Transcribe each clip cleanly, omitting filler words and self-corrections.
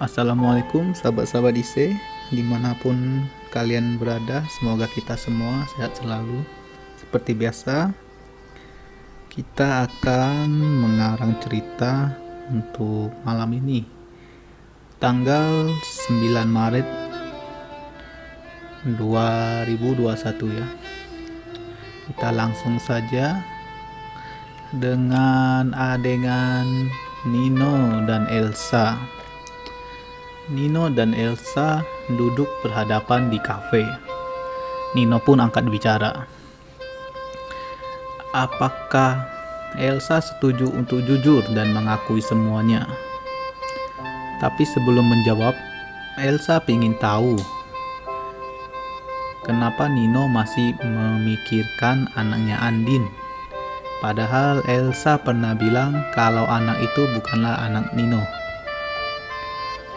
Assalamualaikum sahabat-sahabat IC dimanapun kalian berada, semoga kita semua sehat selalu. Seperti biasa, kita akan mengarang cerita untuk malam ini, tanggal 9 Maret 2021 ya. Kita langsung saja dengan adegan Nino dan Elsa. Nino dan Elsa duduk berhadapan di kafe. Nino pun angkat bicara. Apakah Elsa setuju untuk jujur dan mengakui semuanya? Tapi sebelum menjawab, Elsa ingin tahu kenapa Nino masih memikirkan anaknya Andin. Padahal Elsa pernah bilang kalau anak itu bukanlah anak Nino.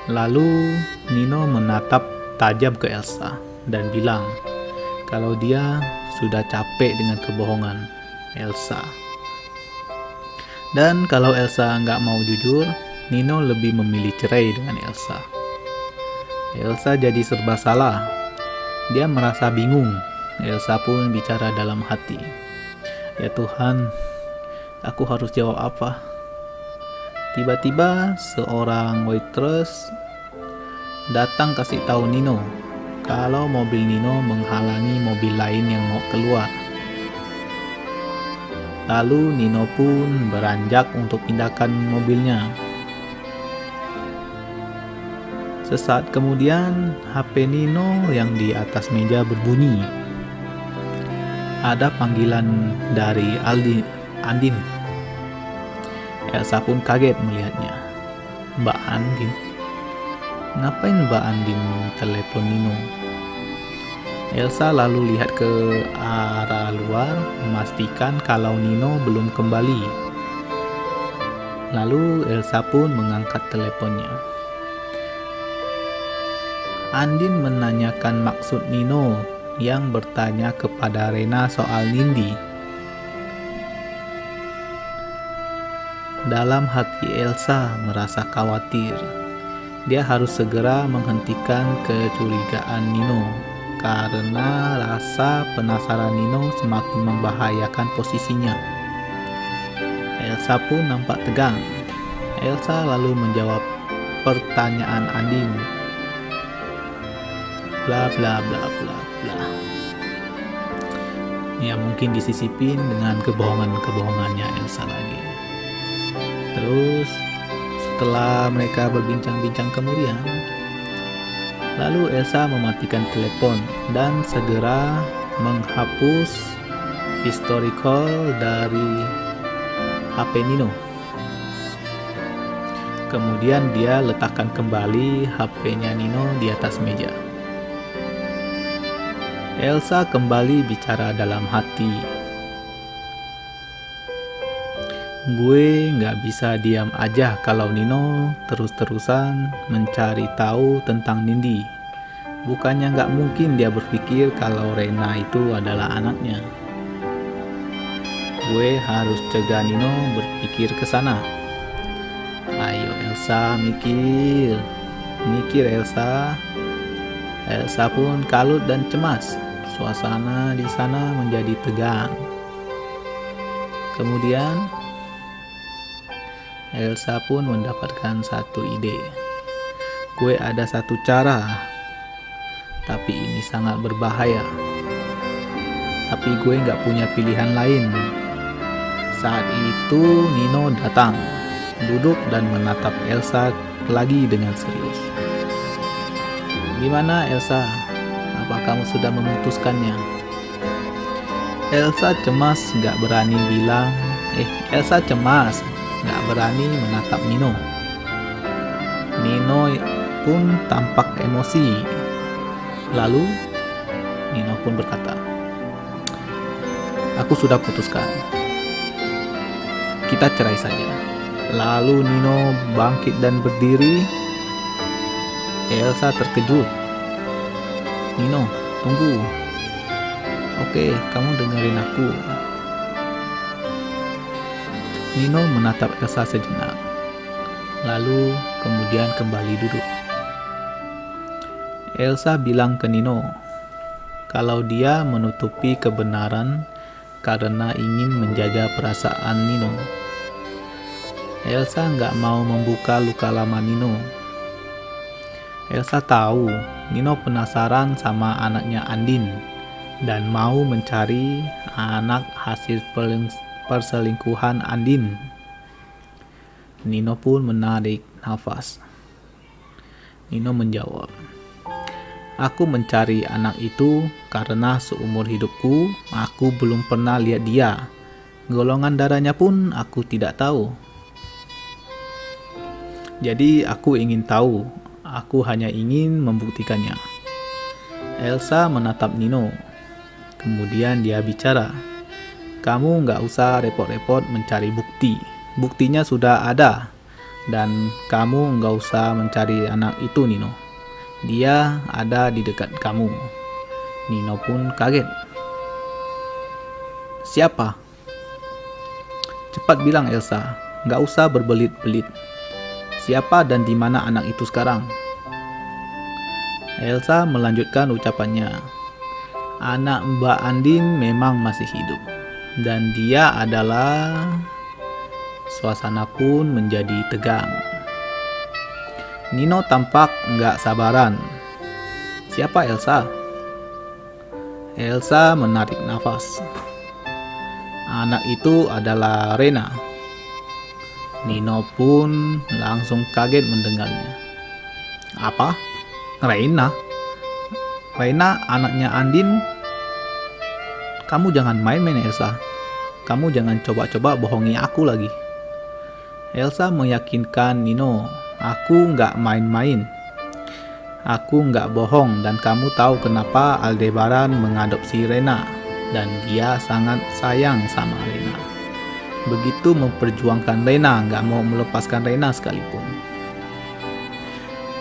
Lalu Nino menatap tajam ke Elsa dan bilang kalau dia sudah capek dengan kebohongan Elsa. Dan kalau Elsa nggak mau jujur, Nino lebih memilih cerai dengan Elsa. Elsa jadi serba salah. Dia merasa bingung. Elsa pun bicara dalam hati. Ya Tuhan, aku harus jawab apa? Tiba-tiba seorang waitress datang kasih tahu Nino kalau mobil Nino menghalangi mobil lain yang mau keluar. Lalu Nino pun beranjak untuk pindahkan mobilnya. Sesaat kemudian HP Nino yang di atas meja berbunyi. Ada panggilan dari Andin. Elsa pun kaget melihatnya. Mbak Andin? Ngapain Mbak Andin telepon Nino? Elsa lalu lihat ke arah luar, memastikan kalau Nino belum kembali. Lalu Elsa pun mengangkat teleponnya. Andin menanyakan maksud Nino yang bertanya kepada Rena soal Nindi. Dalam hati Elsa merasa khawatir. Dia harus segera menghentikan kecurigaan Nino karena rasa penasaran Nino semakin membahayakan posisinya. Elsa pun nampak tegang. Elsa lalu menjawab pertanyaan Andin. Bla bla bla bla bla. Ya mungkin disisipin dengan kebohongannya Elsa lagi. Terus setelah mereka berbincang-bincang kemudian, lalu Elsa mematikan telepon dan segera menghapus history call dari HP Nino. Kemudian dia letakkan kembali HP-nya Nino di atas meja. Elsa kembali bicara dalam hati. Gue nggak bisa diam aja kalau Nino terus-terusan mencari tahu tentang Nindi. Bukannya nggak mungkin dia berpikir kalau Rena itu adalah anaknya. Gue harus cegah Nino berpikir ke sana. Ayo Elsa, mikir Elsa. Elsa pun kalut dan cemas. Suasana di sana menjadi tegang. Kemudian Elsa pun mendapatkan satu ide. Gue ada satu cara, tapi ini sangat berbahaya. Tapi gue gak punya pilihan lain. Saat itu Nino datang, duduk dan menatap Elsa lagi dengan serius. Gimana Elsa? Apa kamu sudah memutuskannya? Elsa cemas gak berani bilang. Elsa cemas gak berani menatap Nino. Nino pun tampak emosi. Lalu Nino pun berkata, aku sudah putuskan. Kita cerai saja. Lalu Nino bangkit dan berdiri. Elsa terkejut. Nino, tunggu. Oke, kamu dengerin aku. Nino menatap Elsa sejenak. lalu kemudian kembali duduk. Elsa bilang ke Nino kalau dia menutupi kebenaran karena ingin menjaga perasaan Nino. Elsa nggak mau membuka luka lama Nino. Elsa tahu Nino penasaran sama anaknya Andin dan mau mencari anak hasil perselingkuhan Andin. Nino pun menarik nafas. Nino menjawab, "Aku mencari anak itu karena seumur hidupku aku belum pernah lihat dia. Golongan darahnya pun aku tidak tahu. Jadi aku ingin tahu, aku hanya ingin membuktikannya." Elsa menatap Nino. Kemudian dia bicara, "Kamu nggak usah repot-repot mencari bukti. Buktinya sudah ada. Dan kamu nggak usah mencari anak itu, Nino. Dia ada di dekat kamu." Nino pun kaget. "Siapa?" "Cepat bilang, Elsa. Nggak usah berbelit-belit. Siapa dan di mana anak itu sekarang?" Elsa melanjutkan ucapannya. "Anak Mbak Andin memang masih hidup. Dan dia adalah..." Suasana pun menjadi tegang. Nino tampak nggak sabaran. "Siapa Elsa?" Elsa menarik nafas. "Anak itu adalah Rena." Nino pun langsung kaget mendengarnya. "Apa? Rena? Rena anaknya Andin? Kamu jangan main-main, Elsa. Kamu jangan coba-coba bohongi aku lagi." Elsa meyakinkan Nino, "Aku nggak main-main. Aku nggak bohong dan kamu tahu kenapa Aldebaran mengadopsi Rena dan dia sangat sayang sama Rena. Begitu memperjuangkan Rena, nggak mau melepaskan Rena sekalipun.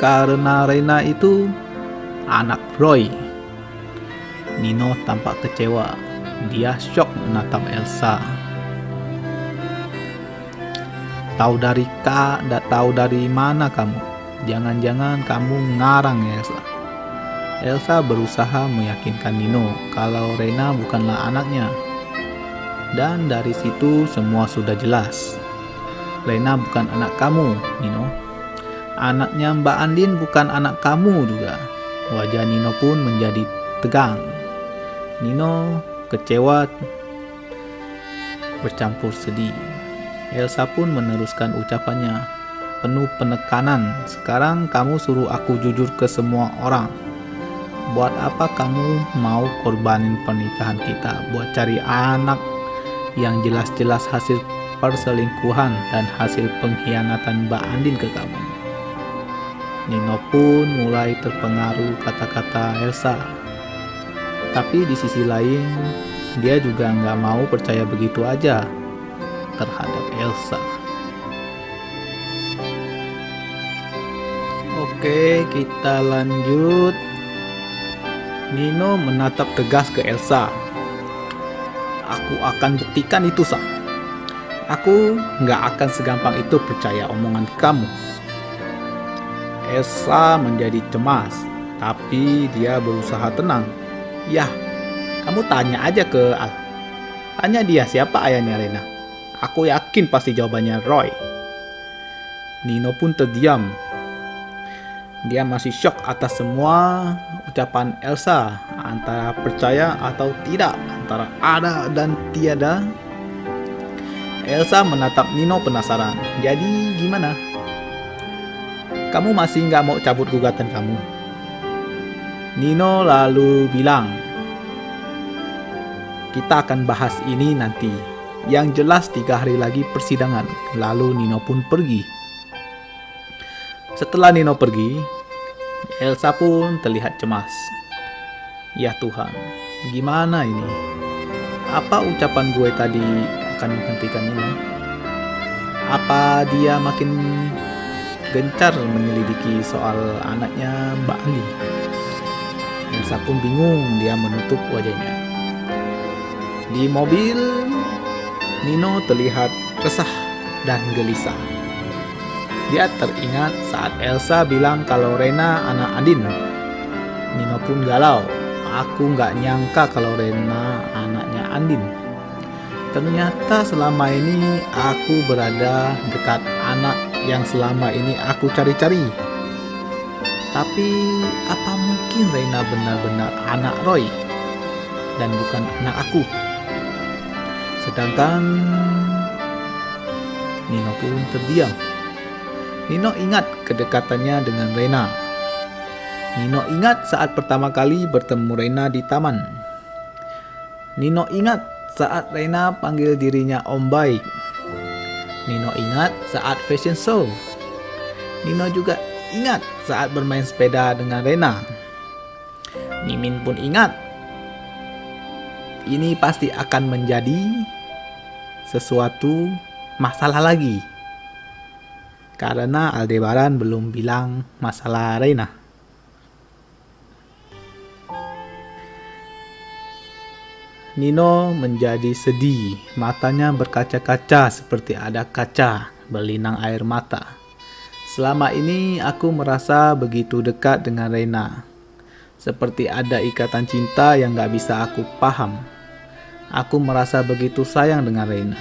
Karena Rena itu anak Roy." Nino tampak kecewa. Dia syok menatap Elsa. Tahu dari mana kamu? Jangan-jangan kamu ngarang, Elsa." Elsa berusaha meyakinkan Nino kalau Rena bukanlah anaknya. Dan dari situ semua sudah jelas. Rena bukan anak kamu, Nino. Anaknya Mbak Andin bukan anak kamu juga. Wajah Nino pun menjadi tegang. Nino kecewa bercampur sedih. Elsa pun meneruskan ucapannya, penuh penekanan. "Sekarang kamu suruh aku jujur ke semua orang. Buat apa kamu mau korbanin pernikahan kita buat cari anak yang jelas-jelas hasil perselingkuhan dan hasil pengkhianatan Mbak Andin ke kamu?" Nino pun mulai terpengaruh kata-kata Elsa. Tapi di sisi lain, dia juga nggak mau percaya begitu aja terhadap Elsa. Oke, kita lanjut. Nino menatap tegas ke Elsa. "Aku akan buktikan itu, Sa. Aku nggak akan segampang itu percaya omongan kamu." Elsa menjadi cemas, tapi dia berusaha tenang. "Yah, kamu tanya aja ke Al. Tanya dia siapa ayahnya Rena. Aku yakin pasti jawabannya Roy." Nino pun terdiam. Dia masih syok atas semua ucapan Elsa, antara percaya atau tidak, antara ada dan tiada. Elsa menatap Nino penasaran. "Jadi gimana? Kamu masih nggak mau cabut gugatan kamu?" Nino lalu bilang, "Kita akan bahas ini nanti. Yang jelas 3 hari lagi persidangan." Lalu Nino pun pergi. Setelah Nino pergi, Elsa pun terlihat cemas. "Ya Tuhan, gimana ini? Apa ucapan gue tadi akan menghentikan Nino? Apa dia makin gencar menyelidiki soal anaknya Mbak Andin?" Elsa pun bingung, dia menutup wajahnya. Di mobil, Nino terlihat resah dan gelisah. Dia teringat saat Elsa bilang kalau Rena anak Andin. Nino pun galau. Aku nggak nyangka kalau Rena anaknya Andin. Ternyata selama ini aku berada dekat anak yang selama ini aku cari-cari. Tapi apa mungkin Rena benar-benar anak Roy dan bukan anak aku? Sedangkan Nino pun terdiam. Nino ingat kedekatannya dengan Rena. Nino ingat saat pertama kali bertemu Rena di taman. Nino ingat saat Rena panggil dirinya Om Baik. Nino ingat saat fashion show. Nino juga ingat saat bermain sepeda dengan Rena. Mimin pun ingat. Ini pasti akan menjadi sesuatu masalah lagi. Karena Aldebaran belum bilang masalah Rena. Nino menjadi sedih, matanya berkaca-kaca seperti ada kaca berlinang air mata. Selama ini aku merasa begitu dekat dengan Rena. Seperti ada ikatan cinta yang gak bisa aku paham. Aku merasa begitu sayang dengan Rena.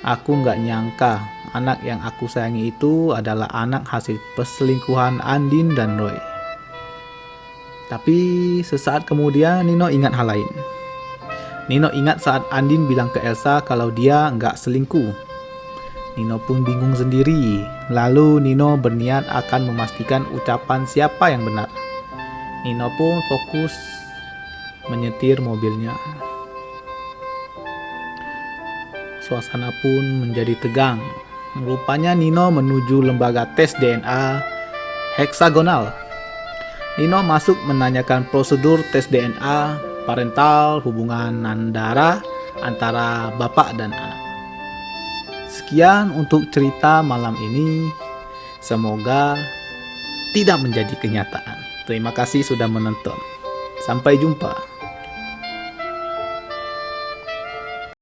Aku gak nyangka anak yang aku sayangi itu adalah anak hasil perselingkuhan Andin dan Roy. Tapi sesaat kemudian Nino ingat hal lain. Nino ingat saat Andin bilang ke Elsa kalau dia nggak selingkuh. Nino pun bingung sendiri. Lalu Nino berniat akan memastikan ucapan siapa yang benar. Nino pun fokus menyetir mobilnya. Suasana pun menjadi tegang. Rupanya Nino menuju lembaga tes DNA heksagonal. Nino masuk menanyakan prosedur tes DNA parental, hubungan darah antara bapak dan anak. Sekian untuk cerita malam ini. Semoga tidak menjadi kenyataan. Terima kasih sudah menonton. Sampai jumpa.